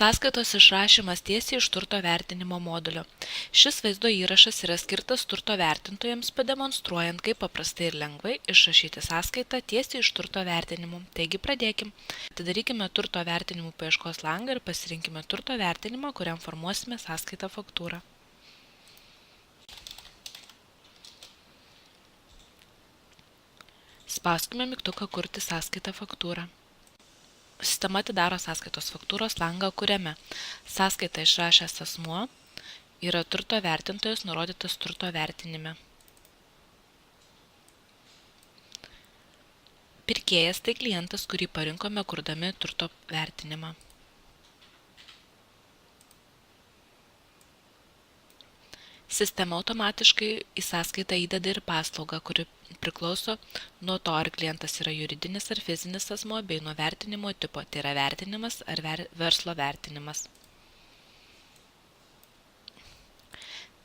Sąskaitos išrašymas tiesiai iš turto vertinimo modulio. Šis vaizdo įrašas yra skirtas turto vertintojams pademonstruojant, kaip paprastai ir lengvai išrašyti sąskaitą tiesiai iš turto vertinimo. Taigi pradėkim. Atidarykime turto vertinimų paieškos langą ir pasirinkime turto vertinimą, kuriam formuosime sąskaitą faktūrą. Spauskime mygtuką Kurti sąskaitą faktūrą. Sistema atidaro sąskaitos faktūros langą, kuriame sąskaitą išrašęs asmuo yra turto vertintojas nurodytas turto vertinime. Pirkėjas tai klientas, kurį parinkome kurdami turto vertinimą. Sistema automatiškai į sąskaitą įdeda ir paslaugą, kuri priklauso nuo to, ar klientas yra juridinis ar fizinis asmuo, bei nuo vertinimo tipo, tai yra vertinimas ar verslo vertinimas.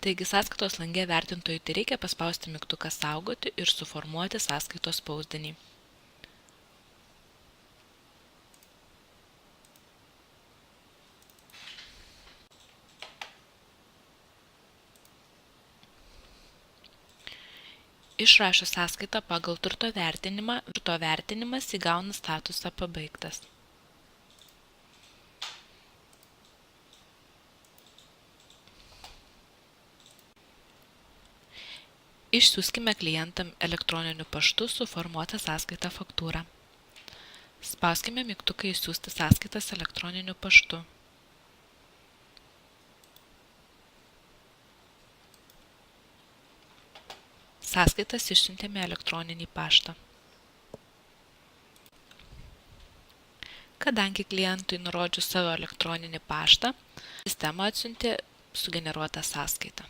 Taigi sąskaitos lange vertintojui tai reikia paspausti mygtuką Saugoti ir suformuoti sąskaitos spausdinį. Išrašus sąskaitą pagal turto vertinimas įgauna statusą pabaigtas. Išsiųskime klientam elektroniniu paštu suformuotą sąskaitą faktūrą. Spauskime mygtuką Išsiųsti sąskaitas elektroniniu paštu. Sąskaitas išsiuntėme elektroninį paštą. Kadangi klientui nurodžius savo elektroninį paštą, sistema atsiuntė sugeneruotą sąskaitą.